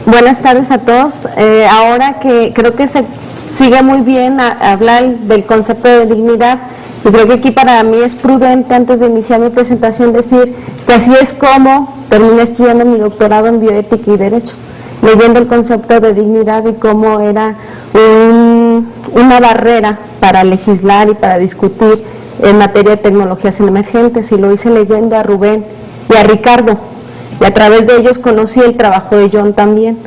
Buenas tardes a todos. Ahora que creo que se sigue muy bien hablar del concepto de dignidad, y creo que aquí para mí es prudente, antes de iniciar mi presentación, decir que así es como terminé estudiando mi doctorado en bioética y derecho, leyendo el concepto de dignidad y cómo era una barrera para legislar y para discutir en materia de tecnologías emergentes, y lo hice leyendo a Rubén y a Ricardo, y a través de ellos conocí el trabajo de John también,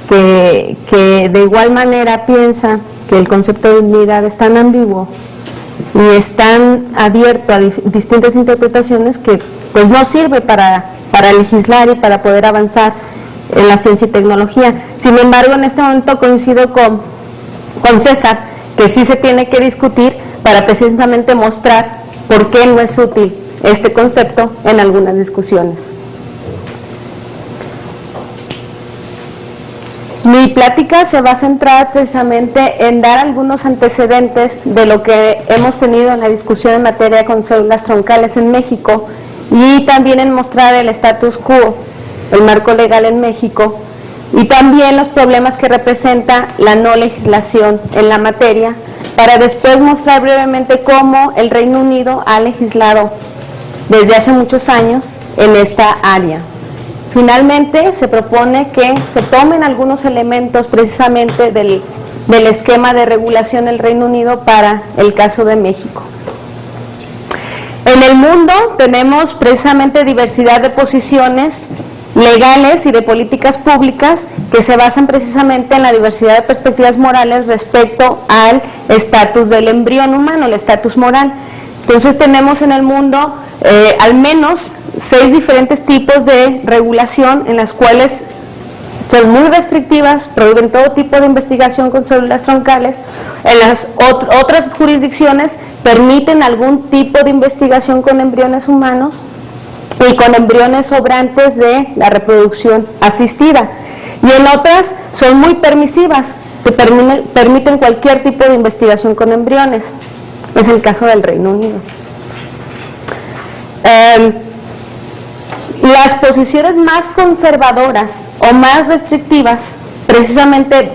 que de igual manera piensa que el concepto de dignidad es tan ambiguo y es tan abierto a distintas interpretaciones que pues no sirve para legislar y para poder avanzar en la ciencia y tecnología. Sin embargo, en este momento coincido con César, que sí se tiene que discutir para precisamente mostrar por qué no es útil este concepto en algunas discusiones. Mi plática se va a centrar precisamente en dar algunos antecedentes de lo que hemos tenido en la discusión en materia con células troncales en México, y también en mostrar el status quo, el marco legal en México, y también los problemas que representa la no legislación en la materia, para después mostrar brevemente cómo el Reino Unido ha legislado desde hace muchos años en esta área. Finalmente, se propone que se tomen algunos elementos precisamente del esquema de regulación del Reino Unido para el caso de México. En el mundo tenemos precisamente diversidad de posiciones legales y de políticas públicas que se basan precisamente en la diversidad de perspectivas morales respecto al estatus del embrión humano, el estatus moral. Entonces tenemos en el mundo al menos 6 diferentes tipos de regulación, en las cuales son muy restrictivas, prohíben todo tipo de investigación con células troncales. En las otras jurisdicciones permiten algún tipo de investigación con embriones humanos y con embriones sobrantes de la reproducción asistida, y en otras son muy permisivas, que permiten cualquier tipo de investigación con embriones. Es el caso del Reino Unido. Las posiciones más conservadoras o más restrictivas, precisamente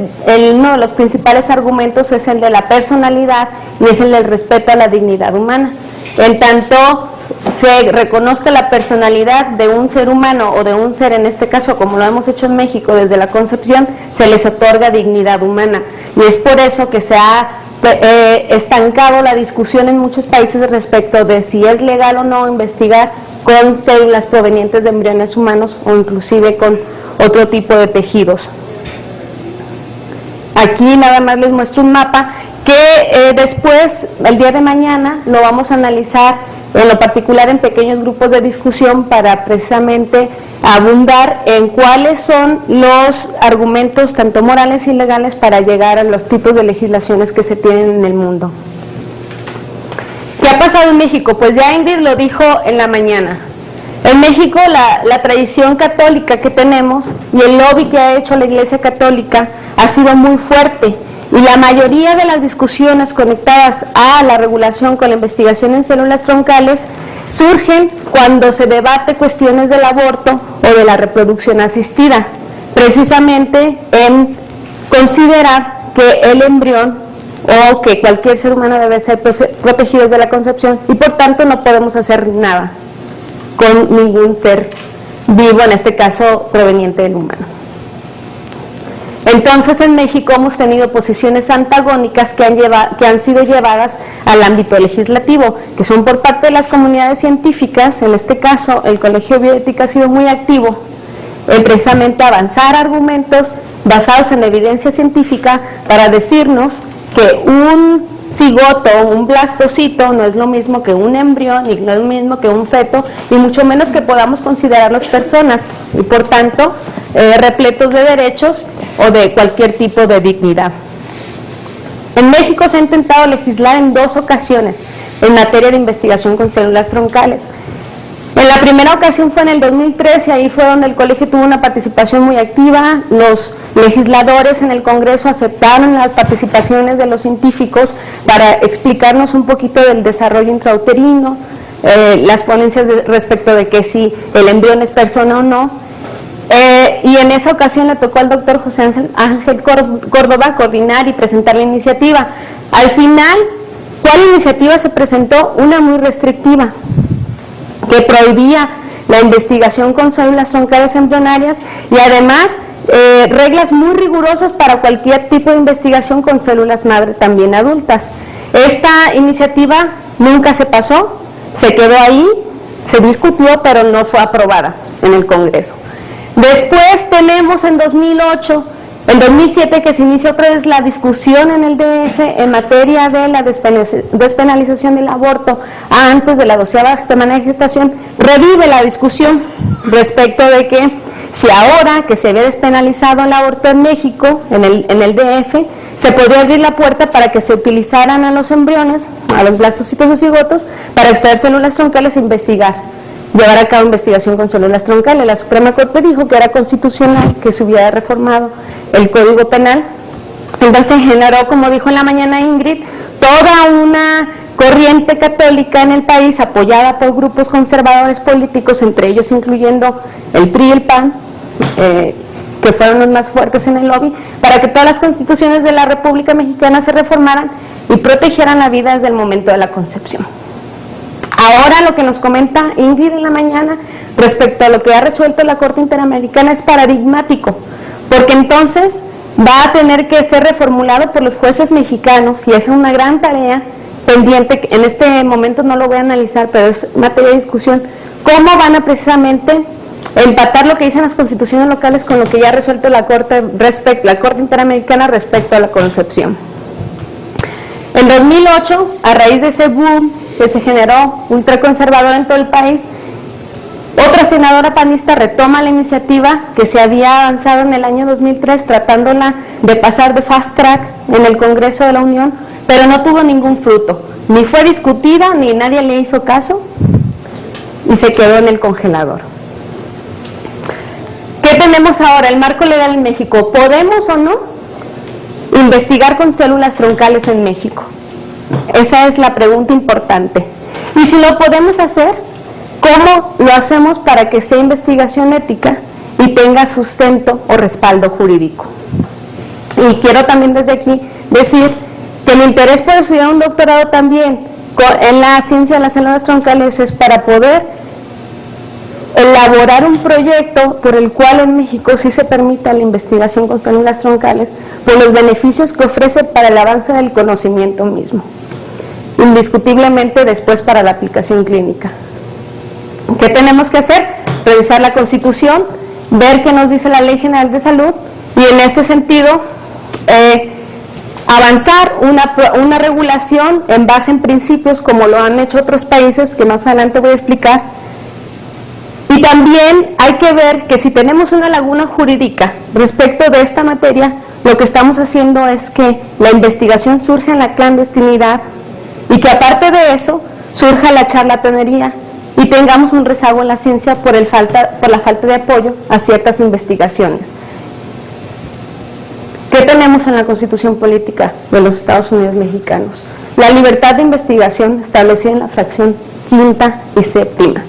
uno de los principales argumentos es el de la personalidad y es el del respeto a la dignidad humana. En tanto se reconozca la personalidad de un ser humano o de un ser, en este caso como lo hemos hecho en México desde la concepción, se les otorga dignidad humana, y es por eso que se ha estancado la discusión en muchos países respecto de si es legal o no investigar con células provenientes de embriones humanos o inclusive con otro tipo de tejidos. Aquí nada más les muestro un mapa que después, el día de mañana, lo vamos a analizar en lo particular en pequeños grupos de discusión para precisamente abundar en cuáles son los argumentos tanto morales y legales para llegar a los tipos de legislaciones que se tienen en el mundo. ¿Qué ha pasado en México? Pues ya Ingrid lo dijo en la mañana. En México la tradición católica que tenemos y el lobby que ha hecho la Iglesia Católica ha sido muy fuerte, y la mayoría de las discusiones conectadas a la regulación con la investigación en células troncales surgen cuando se debate cuestiones del aborto o de la reproducción asistida, precisamente en considerar que el embrión o que cualquier ser humano debe ser protegido desde la concepción, y por tanto no podemos hacer nada con ningún ser vivo, en este caso proveniente del humano. Entonces en México hemos tenido posiciones antagónicas que han sido llevadas al ámbito legislativo, que son por parte de las comunidades científicas. En este caso el Colegio de Bioética ha sido muy activo en precisamente avanzar argumentos basados en evidencia científica para decirnos que un cigoto, un blastocito, no es lo mismo que un embrión, y no es lo mismo que un feto, y mucho menos que podamos considerarlos personas, y por tanto repletos de derechos o de cualquier tipo de dignidad. En México se ha intentado legislar en 2 ocasiones en materia de investigación con células troncales. En la primera ocasión fue en el 2013, ahí fue donde el colegio tuvo una participación muy activa. Los legisladores en el Congreso aceptaron las participaciones de los científicos para explicarnos un poquito del desarrollo intrauterino, las ponencias respecto de que si el embrión es persona o no. y en esa ocasión le tocó al doctor José Ángel Córdoba coordinar y presentar la iniciativa. Al final, ¿cuál iniciativa se presentó? Una muy restrictiva, que prohibía la investigación con células troncales embrionarias y además reglas muy rigurosas para cualquier tipo de investigación con células madre también adultas. Esta iniciativa nunca se pasó, se quedó ahí, se discutió, pero no fue aprobada en el Congreso. Después tenemos en 2007 que se inició otra vez la discusión en el DF en materia de la despenalización del aborto antes de la 12ª semana de gestación. Revive la discusión respecto de que si ahora que se había despenalizado el aborto en México, en el DF, se podría abrir la puerta para que se utilizaran a los embriones, a los blastocitos o cigotos, para extraer células troncales e investigar. Llevar a cabo investigación con células troncales. La Suprema Corte dijo que era constitucional, que se hubiera reformado el Código Penal. Entonces generó, como dijo en la mañana Ingrid, toda una corriente católica en el país apoyada por grupos conservadores políticos, entre ellos incluyendo el PRI y el PAN, que fueron los más fuertes en el lobby, para que todas las constituciones de la República Mexicana se reformaran y protegieran la vida desde el momento de la concepción. Ahora lo que nos comenta Ingrid en la mañana respecto a lo que ha resuelto la Corte Interamericana es paradigmático, porque entonces va a tener que ser reformulado por los jueces mexicanos y esa es una gran tarea pendiente. En este momento no lo voy a analizar, pero es materia de discusión, cómo van a precisamente empatar lo que dicen las constituciones locales con lo que ya ha resuelto la Corte Interamericana respecto a la concepción. En 2008, a raíz de ese boom que se generó ultraconservador en todo el país, otra senadora panista retoma la iniciativa que se había avanzado en el año 2003, tratándola de pasar de fast track en el Congreso de la Unión, pero no tuvo ningún fruto, ni fue discutida, ni nadie le hizo caso, y se quedó en el congelador. ¿Qué tenemos ahora? El marco legal en México. ¿Podemos o no investigar con células troncales en México? Esa es la pregunta importante. Y si lo podemos hacer, ¿cómo lo hacemos para que sea investigación ética y tenga sustento o respaldo jurídico? Y quiero también desde aquí decir que mi interés por estudiar un doctorado también en la ciencia de las células troncales es para poder elaborar un proyecto por el cual en México sí se permita la investigación con células troncales por los beneficios que ofrece para el avance del conocimiento mismo, indiscutiblemente después para la aplicación clínica. ¿Qué tenemos que hacer? Revisar la Constitución, ver qué nos dice la Ley General de Salud y en este sentido avanzar una regulación en base en principios como lo han hecho otros países que más adelante voy a explicar. Y también hay que ver que si tenemos una laguna jurídica respecto de esta materia, lo que estamos haciendo es que la investigación surja en la clandestinidad y que aparte de eso surja la charlatanería y tengamos un rezago en la ciencia por la falta de apoyo a ciertas investigaciones. ¿Qué tenemos en la Constitución Política de los Estados Unidos Mexicanos? La libertad de investigación establecida en la fracción 5ª y 7ª,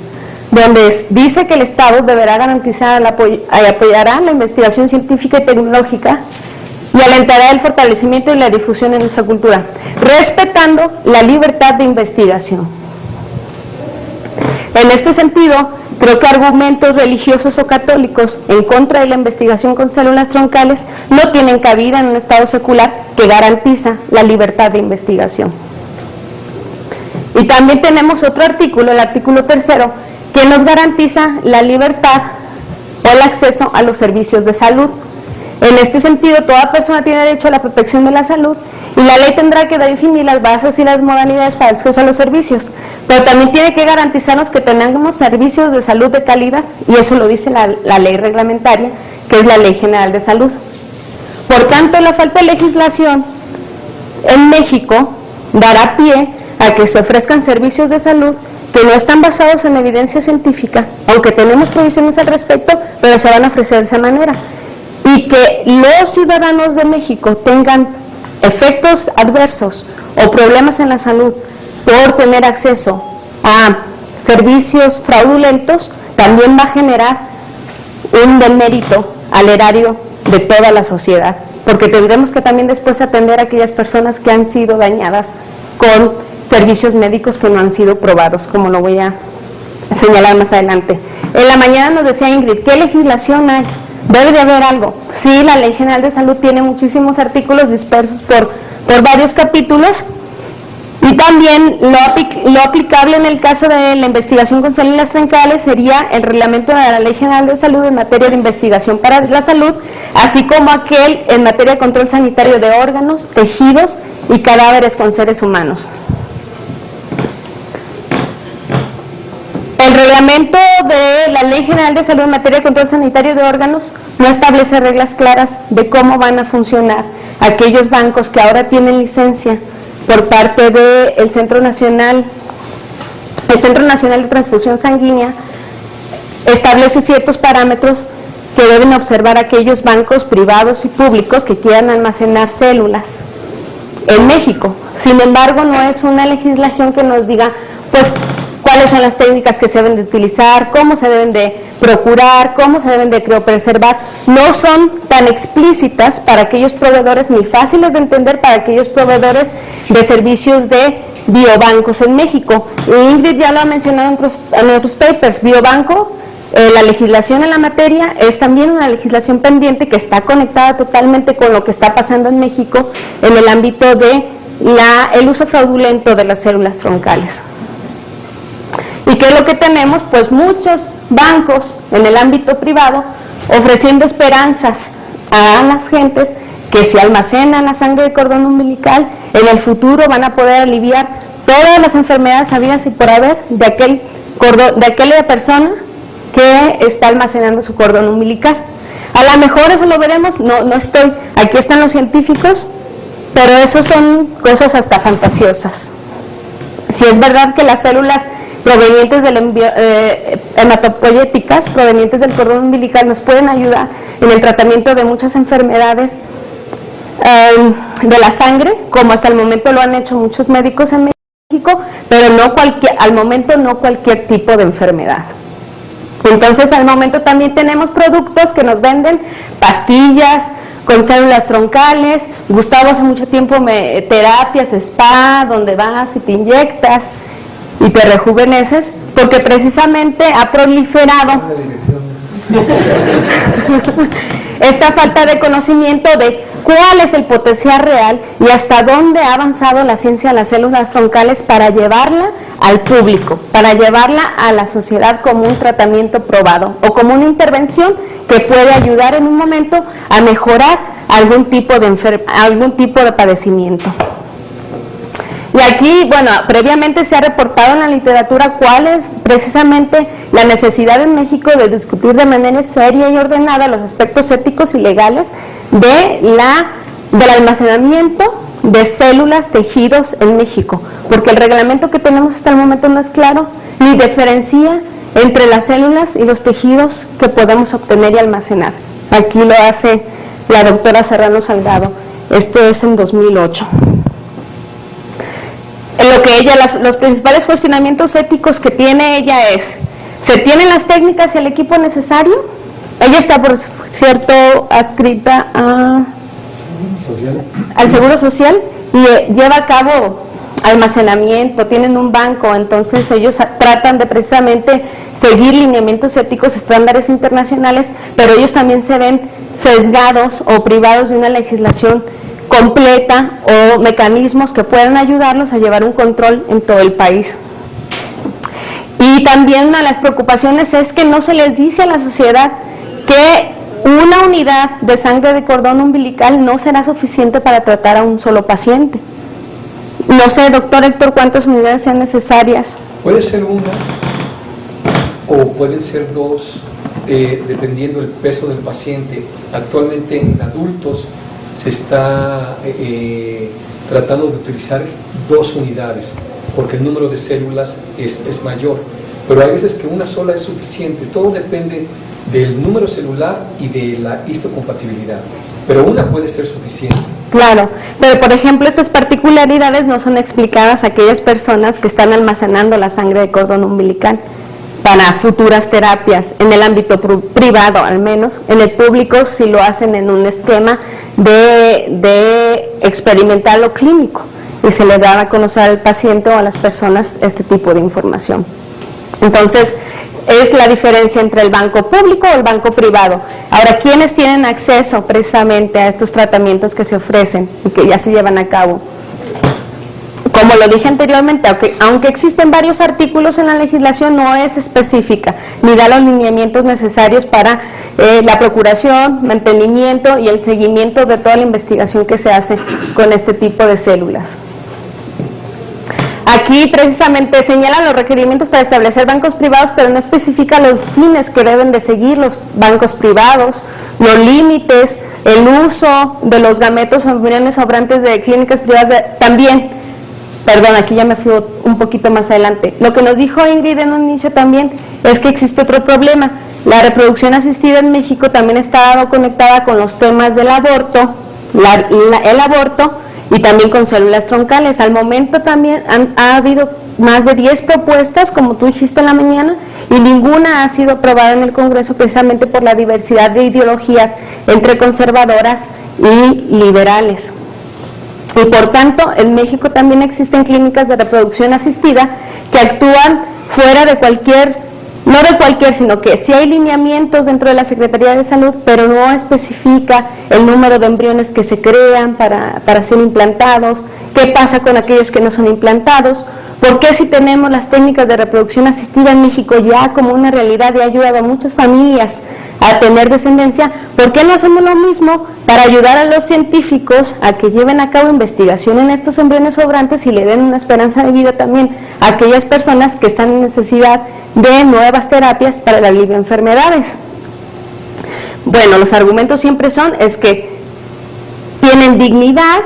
donde dice que el Estado deberá garantizar y apoyará la investigación científica y tecnológica y alentará el fortalecimiento y la difusión en nuestra cultura, respetando la libertad de investigación. En este sentido, creo que argumentos religiosos o católicos en contra de la investigación con células troncales no tienen cabida en un Estado secular que garantiza la libertad de investigación. Y también tenemos otro artículo, el artículo 3º, que nos garantiza la libertad o el acceso a los servicios de salud. En este sentido, toda persona tiene derecho a la protección de la salud y la ley tendrá que definir las bases y las modalidades para el acceso a los servicios, pero también tiene que garantizarnos que tengamos servicios de salud de calidad y eso lo dice la ley reglamentaria, que es la Ley General de Salud. Por tanto, la falta de legislación en México dará pie a que se ofrezcan servicios de salud que no están basados en evidencia científica, aunque tenemos provisiones al respecto, pero se van a ofrecer de esa manera. Y que los ciudadanos de México tengan efectos adversos o problemas en la salud por tener acceso a servicios fraudulentos, también va a generar un demérito al erario de toda la sociedad, porque tendremos que también después atender a aquellas personas que han sido dañadas con servicios médicos que no han sido probados, como lo voy a señalar más adelante. En la mañana nos decía Ingrid, ¿qué legislación hay? Debe de haber algo. Sí, la Ley General de Salud tiene muchísimos artículos dispersos por varios capítulos, y también lo aplicable en el caso de la investigación con células troncales sería el reglamento de la Ley General de Salud en materia de investigación para la salud, así como aquel en materia de control sanitario de órganos, tejidos y cadáveres con seres humanos. El reglamento de la Ley General de Salud en materia de control sanitario de órganos no establece reglas claras de cómo van a funcionar aquellos bancos que ahora tienen licencia por parte del Centro Nacional de Transfusión Sanguínea. Establece ciertos parámetros que deben observar aquellos bancos privados y públicos que quieran almacenar células en México. Sin embargo, no es una legislación que nos diga, pues, cuáles son las técnicas que se deben de utilizar, cómo se deben de procurar, cómo se deben de criopreservar. No son tan explícitas para aquellos proveedores ni fáciles de entender para aquellos proveedores de servicios de biobancos en México. Ingrid ya lo ha mencionado en otros papers. Biobanco, la legislación en la materia es también una legislación pendiente que está conectada totalmente con lo que está pasando en México en el ámbito de el uso fraudulento de las células troncales. ¿Y qué es lo que tenemos? Pues muchos bancos en el ámbito privado ofreciendo esperanzas a las gentes que si almacenan la sangre de cordón umbilical, en el futuro van a poder aliviar todas las enfermedades habidas y por haber de aquella persona que está almacenando su cordón umbilical. A lo mejor eso lo veremos, aquí están los científicos, pero eso son cosas hasta fantasiosas. Si es verdad que las células provenientes hematopoyéticas, provenientes del cordón umbilical, nos pueden ayudar en el tratamiento de muchas enfermedades de la sangre, como hasta el momento lo han hecho muchos médicos en México, pero al momento no cualquier tipo de enfermedad. Entonces, al momento también tenemos productos que nos venden pastillas con células troncales. Gustavo hace mucho tiempo terapias spa, donde vas y te inyectas y te rejuveneces, porque precisamente ha proliferado esta falta de conocimiento de cuál es el potencial real y hasta dónde ha avanzado la ciencia de las células troncales para llevarla al público, para llevarla a la sociedad como un tratamiento probado o como una intervención que puede ayudar en un momento a mejorar algún tipo de padecimiento. Y aquí, bueno, previamente se ha reportado en la literatura cuál es precisamente la necesidad en México de discutir de manera seria y ordenada los aspectos éticos y legales del almacenamiento de células, tejidos en México, porque el reglamento que tenemos hasta el momento no es claro, ni diferencia entre las células y los tejidos que podemos obtener y almacenar. Aquí lo hace la doctora Serrano Salgado, esto es en 2008. Lo que los principales cuestionamientos éticos que tiene ella es, ¿se tienen las técnicas y el equipo necesario? Ella está, por cierto, adscrita al Seguro Social y lleva a cabo almacenamiento, tienen un banco, entonces ellos tratan de precisamente seguir lineamientos éticos, estándares internacionales, pero ellos también se ven sesgados o privados de una legislación completa o mecanismos que puedan ayudarlos a llevar un control en todo el país. Y también una de las preocupaciones es que no se les dice a la sociedad que una unidad de sangre de cordón umbilical no será suficiente para tratar a un solo paciente. No sé, doctor Héctor, cuántas unidades sean necesarias. Puede ser una o pueden ser dos, dependiendo del peso del paciente. Actualmente en adultos se está tratando de utilizar 2 unidades porque el número de células es mayor, pero hay veces que una sola es suficiente. Todo depende del número celular y de la histocompatibilidad, pero una puede ser suficiente. Claro, pero por ejemplo estas particularidades no son explicadas a aquellas personas que están almacenando la sangre de cordón umbilical. para futuras terapias en el ámbito privado al menos. En el público sí lo hacen en un esquema de experimental o clínico y se le da a conocer al paciente o a las personas este tipo de información. Entonces, es la diferencia entre el banco público o el banco privado. Ahora, ¿quiénes tienen acceso precisamente a estos tratamientos que se ofrecen y que ya se llevan a cabo? Como lo dije anteriormente, aunque existen varios artículos en la legislación, no es específica, ni da los lineamientos necesarios para la procuración, mantenimiento y el seguimiento de toda la investigación que se hace con este tipo de células. Aquí precisamente señala los requerimientos para establecer bancos privados, pero no especifica los fines que deben de seguir los bancos privados, los límites, el uso de los gametos o embriones sobrantes de clínicas privadas también. Perdón, aquí ya me fui un poquito más adelante. Lo que nos dijo Ingrid en un inicio también es que existe otro problema. La reproducción asistida en México también está conectada con los temas del aborto, el aborto y también con células troncales. Al momento también ha habido más de 10 propuestas, como tú dijiste en la mañana, y ninguna ha sido aprobada en el Congreso precisamente por la diversidad de ideologías entre conservadoras y liberales. Y por tanto, en México también existen clínicas de reproducción asistida que actúan fuera de cualquier, no de cualquier, sino que sí hay lineamientos dentro de la Secretaría de Salud, pero no especifica el número de embriones que se crean para ser implantados, qué pasa con aquellos que no son implantados, por qué si tenemos las técnicas de reproducción asistida en México ya como una realidad y ha ayudado a muchas familias a tener descendencia, ¿por qué no hacemos lo mismo para ayudar a los científicos a que lleven a cabo investigación en estos embriones sobrantes y le den una esperanza de vida también a aquellas personas que están en necesidad de nuevas terapias para el alivio de enfermedades? Bueno, los argumentos siempre es que tienen dignidad,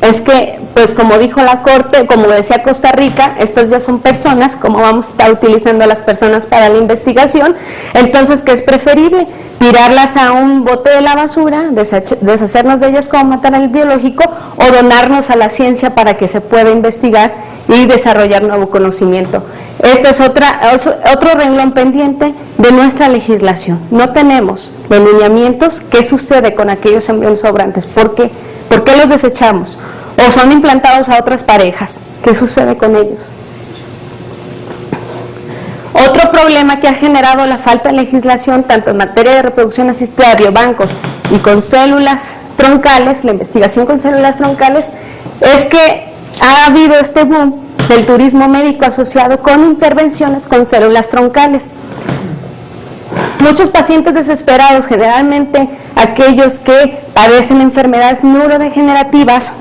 es que, pues como dijo la Corte, como decía Costa Rica, estos ya son personas, como vamos a estar utilizando a las personas para la investigación, entonces que es preferible tirarlas a un bote de la basura, deshacernos de ellas como material biológico o donarnos a la ciencia para que se pueda investigar y desarrollar nuevo conocimiento. Este es otro renglón pendiente de nuestra legislación. No tenemos los lineamientos. ¿Qué sucede con aquellos embriones sobrantes? ¿Por qué los desechamos? ¿O son implantados a otras parejas? ¿Qué sucede con ellos? Otro problema que ha generado la falta de legislación, tanto en materia de reproducción asistida, biobancos y con células troncales, la investigación con células troncales, es que ha habido este boom del turismo médico asociado con intervenciones con células troncales. Muchos pacientes desesperados, generalmente aquellos que padecen enfermedades neurodegenerativas,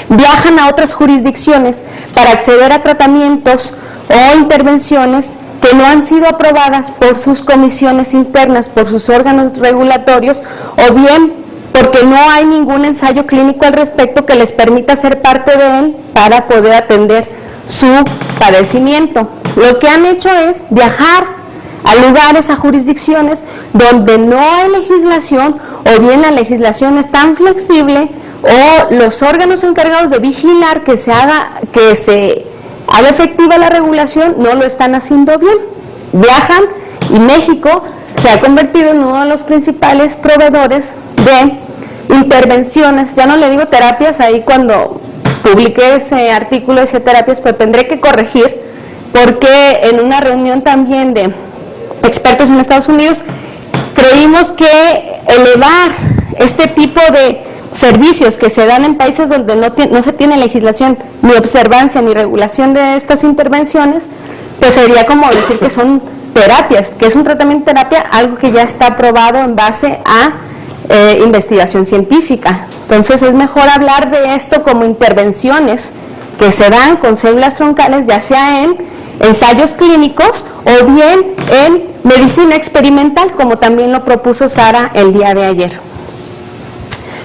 viajan a otras jurisdicciones para acceder a tratamientos o intervenciones que no han sido aprobadas por sus comisiones internas, por sus órganos regulatorios, o bien porque no hay ningún ensayo clínico al respecto que les permita ser parte de él para poder atender su padecimiento. Lo que han hecho es viajar a lugares, a jurisdicciones donde no hay legislación, o bien la legislación es tan flexible, o los órganos encargados de vigilar que se haga efectiva la regulación no lo están haciendo bien. Viajan y México se ha convertido en uno de los principales proveedores de intervenciones, ya no le digo terapias, ahí cuando publiqué ese artículo decía terapias, pero tendré que corregir, porque en una reunión también de expertos en Estados Unidos creímos que elevar este tipo de servicios que se dan en países donde no se tiene legislación, ni observancia, ni regulación de estas intervenciones, pues sería como decir que son terapias, que es un tratamiento terapia, algo que ya está aprobado en base a investigación científica. Entonces es mejor hablar de esto como intervenciones que se dan con células troncales, ya sea en ensayos clínicos o bien en medicina experimental, como también lo propuso Sara el día de ayer.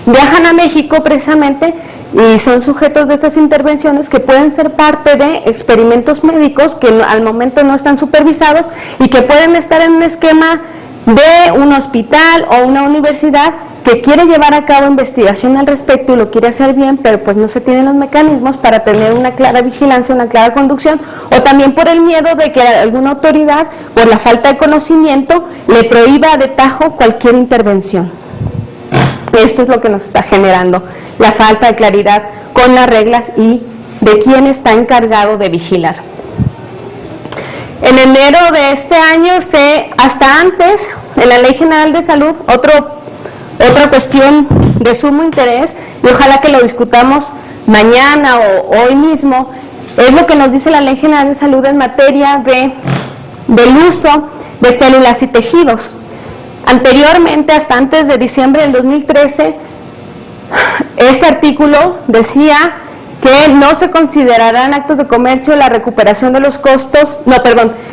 Viajan a México precisamente y son sujetos de estas intervenciones que pueden ser parte de experimentos médicos que al momento no están supervisados y que pueden estar en un esquema de un hospital o una universidad que quiere llevar a cabo investigación al respecto y lo quiere hacer bien, pero pues no se tienen los mecanismos para tener una clara vigilancia, una clara conducción, o también por el miedo de que alguna autoridad, por la falta de conocimiento, le prohíba de tajo cualquier intervención. Esto es lo que nos está generando la falta de claridad con las reglas y de quién está encargado de vigilar. En enero de este año, hasta antes, en la Ley General de Salud, otra cuestión de sumo interés, y ojalá que lo discutamos mañana o hoy mismo, es lo que nos dice la Ley General de Salud en materia del uso de células y tejidos. Anteriormente, hasta antes de diciembre del 2013, este artículo decía que no se considerarán actos de comercio la recuperación de los costos,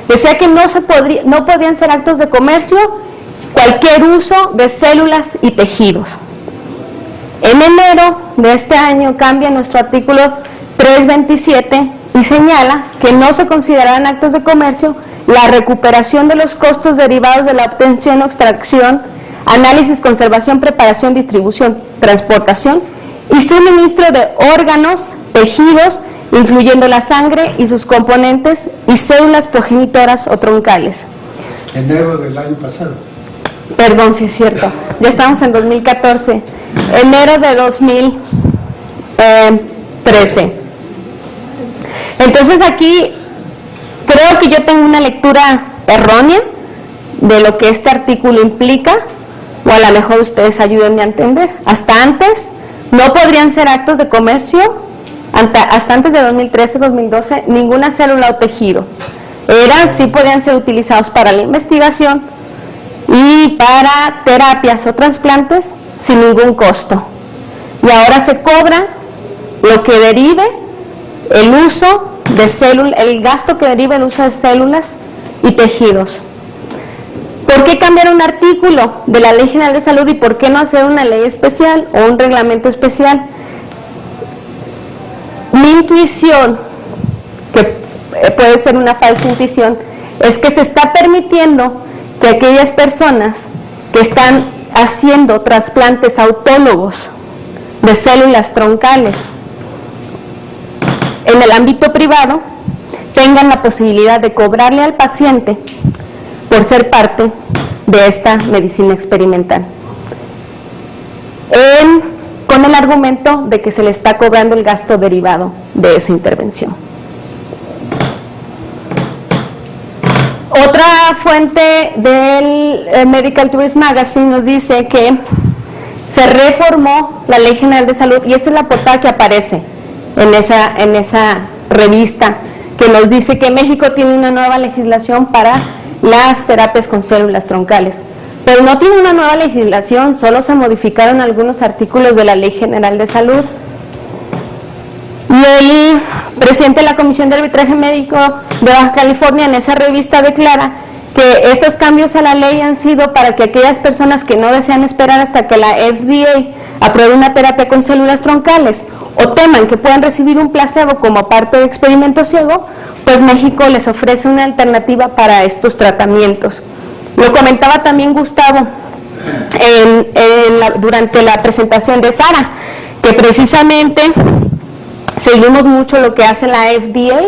decía que no podían ser actos de comercio cualquier uso de células y tejidos. En enero de este año cambia nuestro artículo 327 y señala que no se considerarán actos de comercio la recuperación de los costos derivados de la obtención o extracción, análisis, conservación, preparación, distribución, transportación y suministro de órganos, tejidos, incluyendo la sangre y sus componentes y células progenitoras o troncales. Enero del año pasado. Perdón, sí es cierto, ya estamos en 2014, enero de 2013. Entonces aquí creo que yo tengo una lectura errónea de lo que este artículo implica, o a lo mejor ustedes ayúdenme a entender. Hasta antes no podrían ser actos de comercio, hasta antes de 2013-2012, ninguna célula o tejido. Sí podían ser utilizados para la investigación y para terapias o trasplantes sin ningún costo. Y ahora se cobra lo que derive el uso de células, el gasto que deriva el uso de células y tejidos. ¿Por qué cambiar un artículo de la Ley General de Salud y por qué no hacer una ley especial o un reglamento especial? Mi intuición, que puede ser una falsa intuición, es que se está permitiendo que aquellas personas que están haciendo trasplantes autólogos de células troncales en el ámbito privado tengan la posibilidad de cobrarle al paciente por ser parte de esta medicina experimental, con el argumento de que se le está cobrando el gasto derivado de esa intervención. Otra fuente del Medical Tourist Magazine nos dice que se reformó la Ley General de Salud, y esta es la portada que aparece en esa revista, que nos dice que México tiene una nueva legislación para las terapias con células troncales, pero no tiene una nueva legislación, solo se modificaron algunos artículos de la Ley General de Salud. Y el presidente de la Comisión de Arbitraje Médico de Baja California en esa revista declara que estos cambios a la ley han sido para que aquellas personas que no desean esperar hasta que la FDA apruebe una terapia con células troncales o teman que puedan recibir un placebo como parte de experimento ciego, pues México les ofrece una alternativa para estos tratamientos. Lo comentaba también Gustavo durante la presentación de Sara, que precisamente seguimos mucho lo que hace la FDA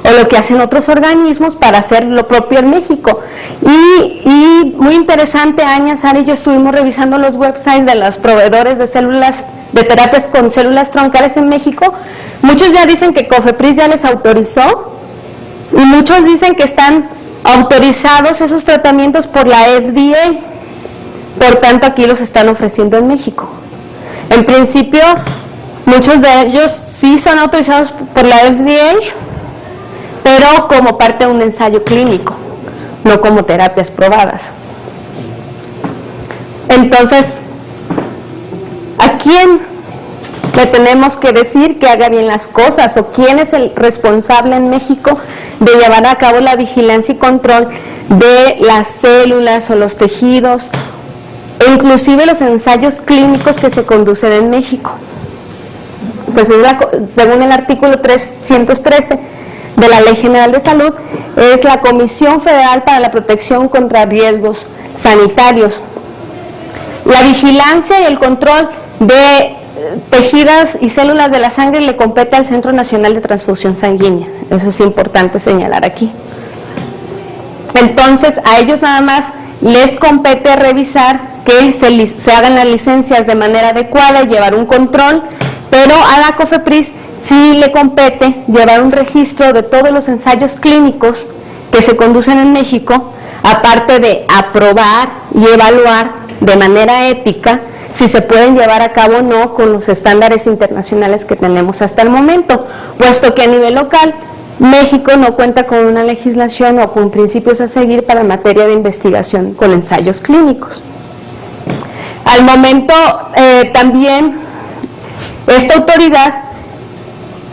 o lo que hacen otros organismos para hacer lo propio en México. Y muy interesante, Aña, Sara y yo estuvimos revisando los websites de los proveedores de células, de terapias con células troncales en México. Muchos ya dicen que COFEPRIS ya les autorizó y muchos dicen que están autorizados esos tratamientos por la FDA, por tanto aquí los están ofreciendo en México. En principio, muchos de ellos sí son autorizados por la FDA, pero como parte de un ensayo clínico, no como terapias probadas. Entonces, ¿a quién le tenemos que decir que haga bien las cosas, o quién es el responsable en México de llevar a cabo la vigilancia y control de las células o los tejidos, e inclusive los ensayos clínicos que se conducen en México? Pues según el artículo 313 de la Ley General de Salud, es la Comisión Federal para la Protección contra Riesgos sanitarios. La vigilancia y el control de tejidos y células de la sangre le compete al Centro Nacional de Transfusión Sanguínea. Eso es importante señalar aquí. Entonces, a ellos nada más les compete revisar que se hagan las licencias de manera adecuada y llevar un control, pero a la COFEPRIS sí le compete llevar un registro de todos los ensayos clínicos que se conducen en México, aparte de aprobar y evaluar de manera ética si se pueden llevar a cabo o no con los estándares internacionales que tenemos hasta el momento, puesto que a nivel local México no cuenta con una legislación o con principios a seguir para materia de investigación con ensayos clínicos. Al momento también esta autoridad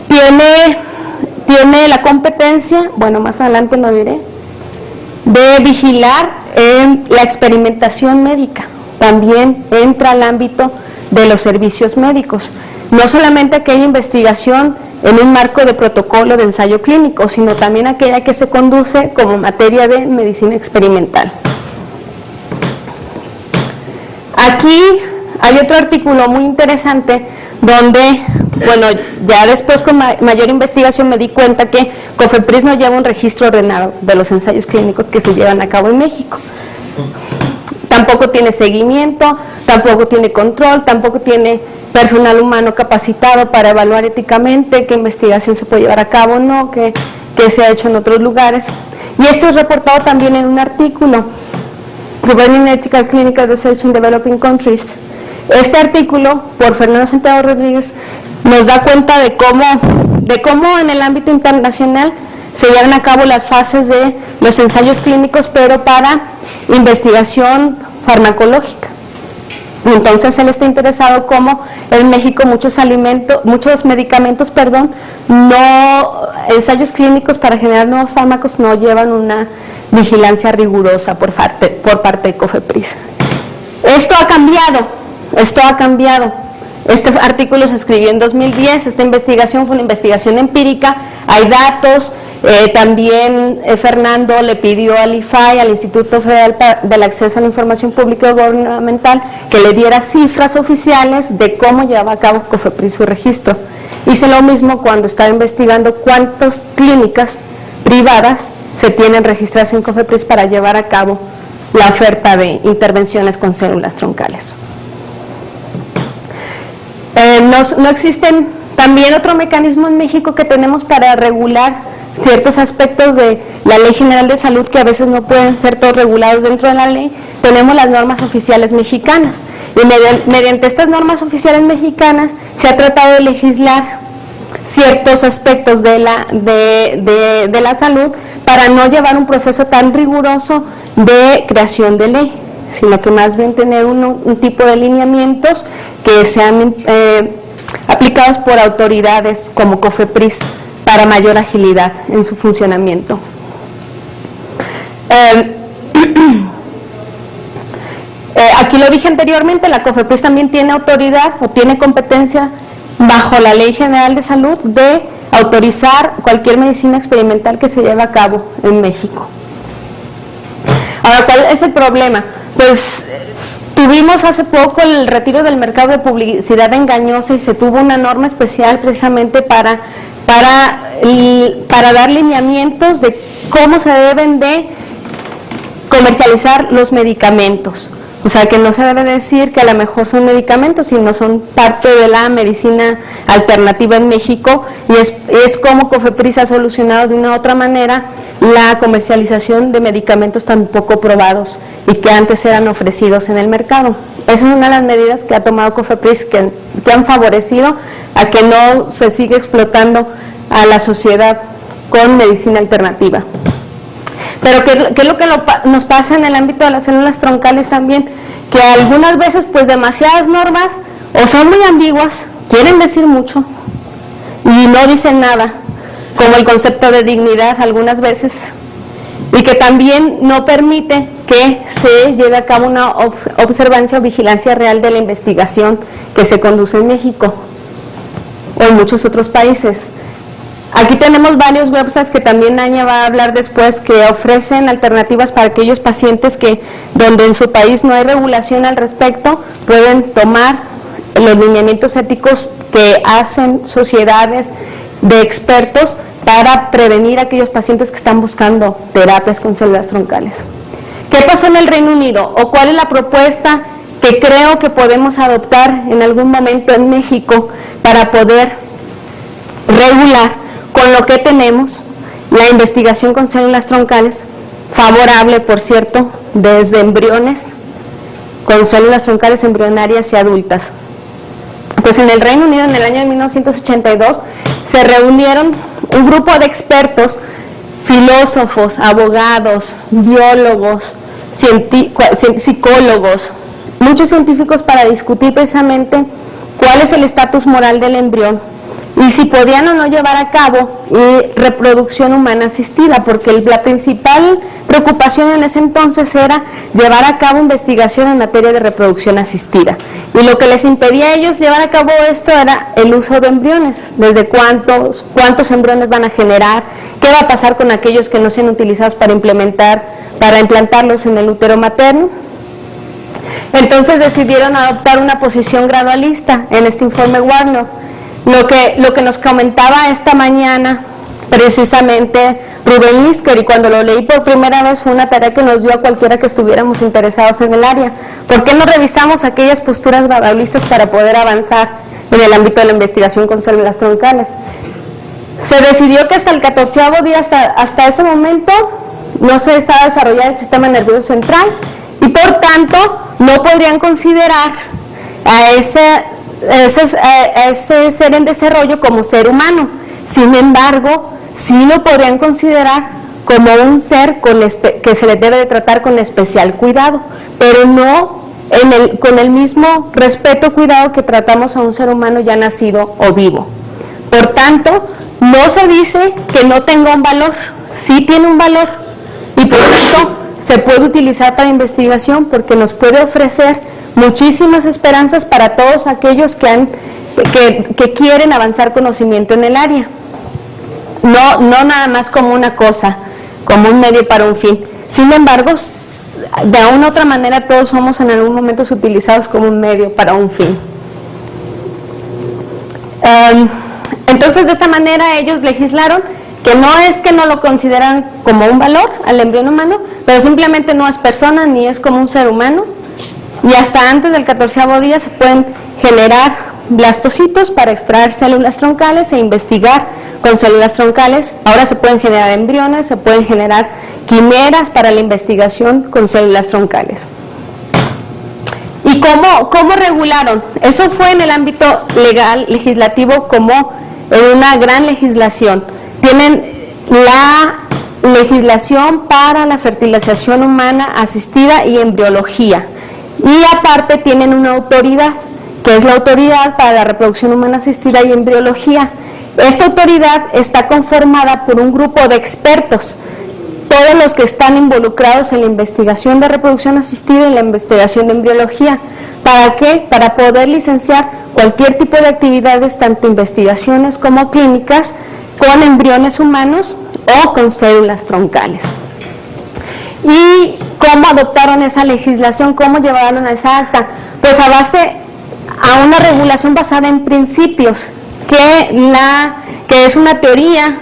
tiene la competencia, bueno, más adelante lo diré, de vigilar la experimentación médica. También entra al ámbito de los servicios médicos. No solamente aquella investigación en un marco de protocolo de ensayo clínico, sino también aquella que se conduce como materia de medicina experimental. Aquí hay otro artículo muy interesante donde, bueno, ya después con mayor investigación me di cuenta que COFEPRIS no lleva un registro ordenado de los ensayos clínicos que se llevan a cabo en México. Tampoco tiene seguimiento, tampoco tiene control, tampoco tiene personal humano capacitado para evaluar éticamente qué investigación se puede llevar a cabo o no, qué se ha hecho en otros lugares. Y esto es reportado también en un artículo, Governing Ethical Clinical Research in Developing Countries. Este artículo, por Fernando Santiago Rodríguez, nos da cuenta de cómo en el ámbito internacional se llevan a cabo las fases de los ensayos clínicos, pero para investigación farmacológica. Entonces él está interesado cómo en México muchos medicamentos, ensayos clínicos para generar nuevos fármacos no llevan una vigilancia rigurosa por parte de COFEPRIS. Esto ha cambiado. Este artículo se escribió en 2010, esta investigación fue una investigación empírica, hay datos. También Fernando le pidió al IFAI, al Instituto Federal del Acceso a la Información Pública y Gubernamental, que le diera cifras oficiales de cómo llevaba a cabo COFEPRIS su registro. Hice lo mismo cuando estaba investigando cuántas clínicas privadas se tienen registradas en COFEPRIS para llevar a cabo la oferta de intervenciones con células troncales. No existen también otro mecanismo en México que tenemos para regular ciertos aspectos de la Ley General de Salud que a veces no pueden ser todos regulados dentro de la ley. Tenemos las normas oficiales mexicanas y mediante estas normas oficiales mexicanas se ha tratado de legislar ciertos aspectos de la salud para no llevar un proceso tan riguroso de creación de ley, sino que más bien tener un tipo de lineamientos que sean aplicados por autoridades como COFEPRIS para mayor agilidad en su funcionamiento. Aquí lo dije anteriormente, la COFEPRIS también tiene autoridad o tiene competencia bajo la Ley General de Salud de autorizar cualquier medicina experimental que se lleve a cabo en México. Ahora, ¿cuál es el problema? Pues tuvimos hace poco el retiro del mercado de publicidad engañosa y se tuvo una norma especial precisamente para dar lineamientos de cómo se deben de comercializar los medicamentos. O sea, que no se debe decir que a lo mejor son medicamentos, sino son parte de la medicina alternativa en México, y es como COFEPRIS ha solucionado de una u otra manera la comercialización de medicamentos tan poco probados y que antes eran ofrecidos en el mercado. Esa es una de las medidas que ha tomado COFEPRIS que han favorecido a que no se siga explotando a la sociedad con medicina alternativa. Pero ¿qué es lo que nos pasa en el ámbito de las células troncales también? Que algunas veces pues demasiadas normas o son muy ambiguas, quieren decir mucho y no dicen nada, como el concepto de dignidad algunas veces, y que también no permite que se lleve a cabo una observancia o vigilancia real de la investigación que se conduce en México o en muchos otros países. Aquí tenemos varios websites que también Aña va a hablar después, que ofrecen alternativas para aquellos pacientes que, donde en su país no hay regulación al respecto, pueden tomar los lineamientos éticos que hacen sociedades de expertos para prevenir a aquellos pacientes que están buscando terapias con células troncales. ¿Qué pasó en el Reino Unido? ¿O cuál es la propuesta que creo que podemos adoptar en algún momento en México para poder regular con lo que tenemos la investigación con células troncales, favorable, por cierto, desde embriones con células troncales embrionarias y adultas? Pues en el Reino Unido, en el año de 1982, se reunieron un grupo de expertos, filósofos, abogados, biólogos, psicólogos, muchos científicos, para discutir precisamente cuál es el estatus moral del embrión y si podían o no llevar a cabo reproducción humana asistida, porque la principal preocupación en ese entonces era llevar a cabo investigación en materia de reproducción asistida. Y lo que les impedía a ellos llevar a cabo esto era el uso de embriones, desde cuántos embriones van a generar, qué va a pasar con aquellos que no sean utilizados para implantarlos en el útero materno. Entonces decidieron adoptar una posición gradualista en este informe Warnock. Lo que nos comentaba esta mañana precisamente Rubén Lisker, y cuando lo leí por primera vez fue una tarea que nos dio a cualquiera que estuviéramos interesados en el área. ¿Por qué no revisamos aquellas posturas gradualistas para poder avanzar en el ámbito de la investigación con células troncales? Se decidió que hasta el 14º día, hasta ese momento, no se estaba desarrollando el sistema nervioso central y por tanto no podrían considerar a ese ser en desarrollo como ser humano. Sin embargo, sí lo podrían considerar como un ser que se le debe de tratar con especial cuidado, pero no con el mismo respeto, cuidado que tratamos a un ser humano ya nacido o vivo. Por tanto, no se dice que no tenga un valor, sí tiene un valor, y por tanto se puede utilizar para investigación porque nos puede ofrecer muchísimas esperanzas para todos aquellos que quieren avanzar conocimiento en el área. No nada más como una cosa, como un medio para un fin. Sin embargo, de una u otra manera todos somos en algún momento utilizados como un medio para un fin. Entonces, de esta manera ellos legislaron que no es que no lo consideran como un valor al embrión humano, pero simplemente no es persona ni es como un ser humano, y hasta antes del 14º día se pueden generar blastocitos para extraer células troncales e investigar con células troncales. Ahora se pueden generar embriones, se pueden generar quimeras para la investigación con células troncales. ¿Y cómo regularon? Eso fue en el ámbito legal, legislativo, como en una gran legislación. Tienen la legislación para la fertilización humana asistida y embriología. Y aparte tienen una autoridad, que es la Autoridad para la Reproducción Humana Asistida y Embriología. Esta autoridad está conformada por un grupo de expertos, todos los que están involucrados en la investigación de reproducción asistida y la investigación de embriología. ¿Para qué? Para poder licenciar cualquier tipo de actividades, tanto investigaciones como clínicas, con embriones humanos o con células troncales. ¿Y cómo adoptaron esa legislación? ¿Cómo llevaron a esa acta? Pues a una regulación basada en principios, que es una teoría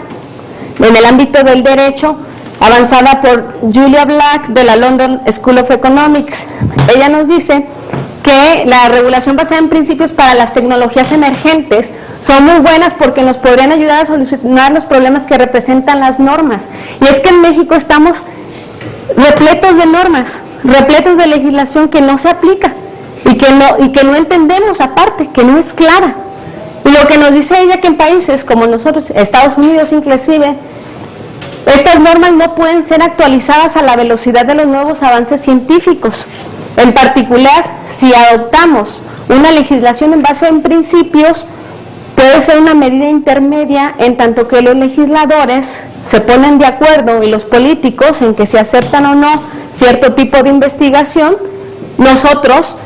en el ámbito del derecho avanzada por Julia Black de la London School of Economics. Ella nos dice que la regulación basada en principios para las tecnologías emergentes son muy buenas porque nos podrían ayudar a solucionar los problemas que representan las normas. Y es que en México estamos repletos de normas, repletos de legislación que no se aplica y que no entendemos, aparte, que no es clara. Y lo que nos dice ella, que en países como nosotros, Estados Unidos inclusive, estas normas no pueden ser actualizadas a la velocidad de los nuevos avances científicos. En particular, si adoptamos una legislación en base en principios, puede ser una medida intermedia en tanto que los legisladores se ponen de acuerdo y los políticos en que se aceptan o no cierto tipo de investigación. Nosotros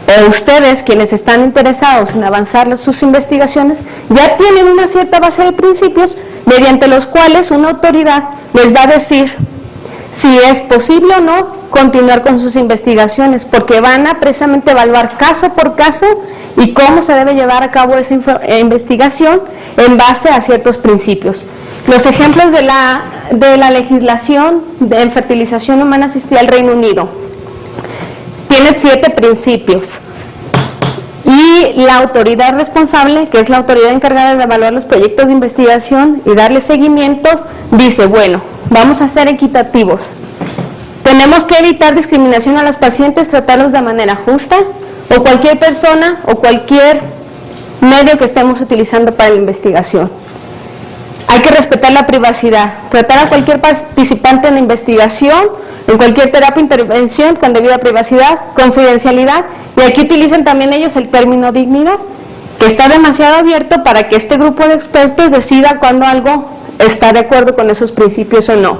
o ustedes, quienes están interesados en avanzar sus investigaciones, ya tienen una cierta base de principios mediante los cuales una autoridad les va a decir si es posible o no continuar con sus investigaciones, porque van a precisamente evaluar caso por caso y cómo se debe llevar a cabo esa investigación en base a ciertos principios. Los ejemplos de la legislación en fertilización humana asistida del Reino Unido. Tiene 7 principios. Y la autoridad responsable, que es la autoridad encargada de evaluar los proyectos de investigación y darle seguimiento, dice, bueno, vamos a ser equitativos. Tenemos que evitar discriminación a los pacientes, tratarlos de manera justa, o cualquier persona o cualquier medio que estemos utilizando para la investigación. Hay que respetar la privacidad, tratar a cualquier participante en la investigación, en cualquier terapia o intervención con debida privacidad, confidencialidad, y aquí utilizan también ellos el término dignidad, que está demasiado abierto para que este grupo de expertos decida cuando algo está de acuerdo con esos principios o no.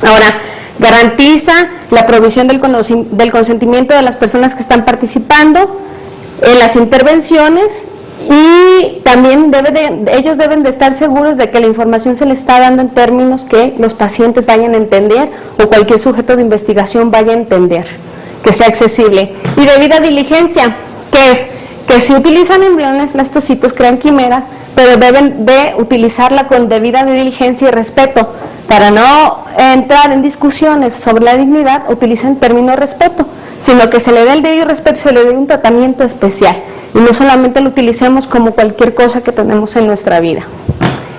Ahora, garantiza la provisión del consentimiento de las personas que están participando en las intervenciones, y también ellos deben de estar seguros de que la información se les está dando en términos que los pacientes vayan a entender o cualquier sujeto de investigación vaya a entender, que sea accesible. Y debida diligencia, que es que si utilizan embriones, blastocitos, crean quimera, pero deben de utilizarla con debida diligencia y respeto. Para no entrar en discusiones sobre la dignidad, utilicen el término respeto, sino que se le dé el debido respeto, se le dé un tratamiento especial. Y no solamente lo utilicemos como cualquier cosa que tenemos en nuestra vida,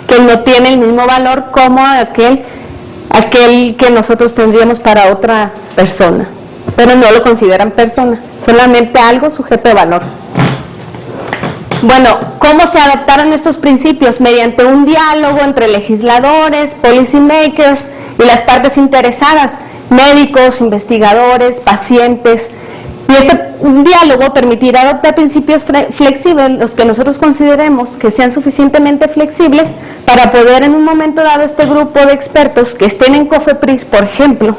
que no tiene el mismo valor como aquel que nosotros tendríamos para otra persona, pero no lo consideran persona, solamente algo sujeto de valor. Bueno, ¿cómo se adoptaron estos principios? Mediante un diálogo entre legisladores, policy makers y las partes interesadas, médicos, investigadores, pacientes. Y este diálogo permitirá adoptar principios flexibles, los que nosotros consideremos que sean suficientemente flexibles para poder en un momento dado este grupo de expertos que estén en COFEPRIS, por ejemplo,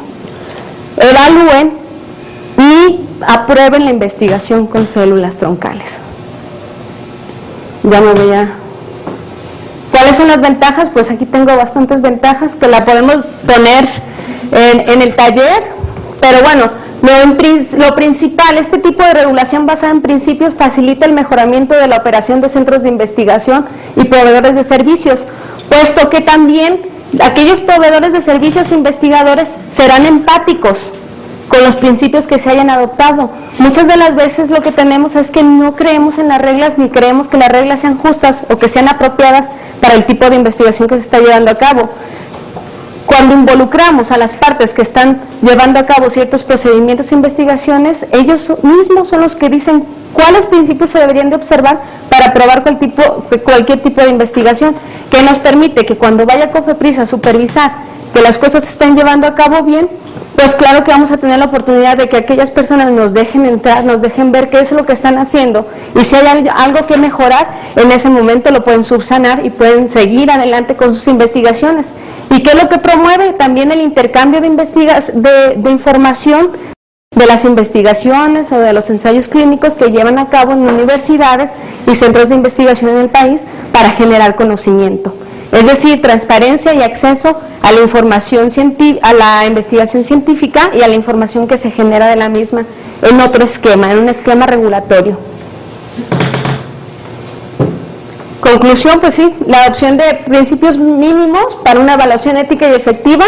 evalúen y aprueben la investigación con células troncales. Ya me voy a... ¿Cuáles son las ventajas? Pues aquí tengo bastantes ventajas que la podemos poner en el taller, pero bueno, lo principal, este tipo de regulación basada en principios facilita el mejoramiento de la operación de centros de investigación y proveedores de servicios, puesto que también aquellos proveedores de servicios e investigadores serán empáticos con los principios que se hayan adoptado. Muchas de las veces lo que tenemos es que no creemos en las reglas ni creemos que las reglas sean justas o que sean apropiadas para el tipo de investigación que se está llevando a cabo. Cuando involucramos a las partes que están llevando a cabo ciertos procedimientos e investigaciones, ellos mismos son los que dicen cuáles principios se deberían de observar para aprobar cualquier tipo de investigación, que nos permite que cuando vaya COFEPRIS a supervisar que las cosas se estén llevando a cabo bien, pues claro que vamos a tener la oportunidad de que aquellas personas nos dejen entrar, nos dejen ver qué es lo que están haciendo, y si hay algo que mejorar, en ese momento lo pueden subsanar y pueden seguir adelante con sus investigaciones. ¿Y qué es lo que promueve? También el intercambio de información de las investigaciones o de los ensayos clínicos que llevan a cabo en universidades y centros de investigación en el país para generar conocimiento. Es decir, transparencia y acceso a la información a la investigación científica y a la información que se genera de la misma en otro esquema, en un esquema regulatorio. Conclusión, pues sí, la adopción de principios mínimos para una evaluación ética y efectiva,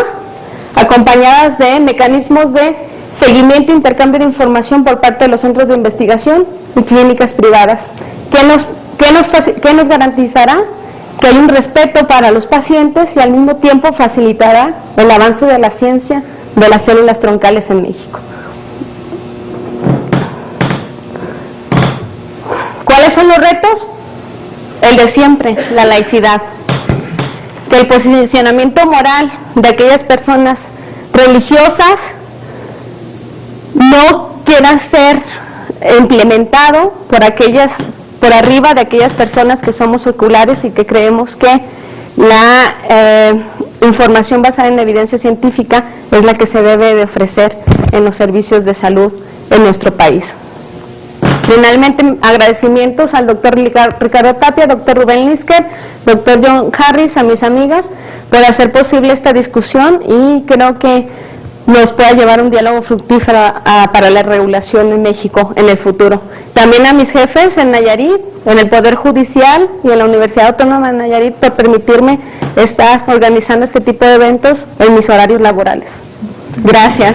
acompañadas de mecanismos de seguimiento e intercambio de información por parte de los centros de investigación y clínicas privadas. ¿Qué nos garantizará? Que hay un respeto para los pacientes y al mismo tiempo facilitará el avance de la ciencia de las células troncales en México. ¿Cuáles son los retos? El de siempre, la laicidad. Que el posicionamiento moral de aquellas personas religiosas no quiera ser implementado por arriba de aquellas personas que somos seculares y que creemos que la información basada en evidencia científica es la que se debe de ofrecer en los servicios de salud en nuestro país. Finalmente, agradecimientos al doctor Ricardo Tapia, doctor Rubén Lísquer, doctor John Harris, a mis amigas, por hacer posible esta discusión y creo que nos pueda llevar un diálogo fructífero para la regulación en México en el futuro. También a mis jefes en Nayarit, en el Poder Judicial y en la Universidad Autónoma de Nayarit por permitirme estar organizando este tipo de eventos en mis horarios laborales. Gracias.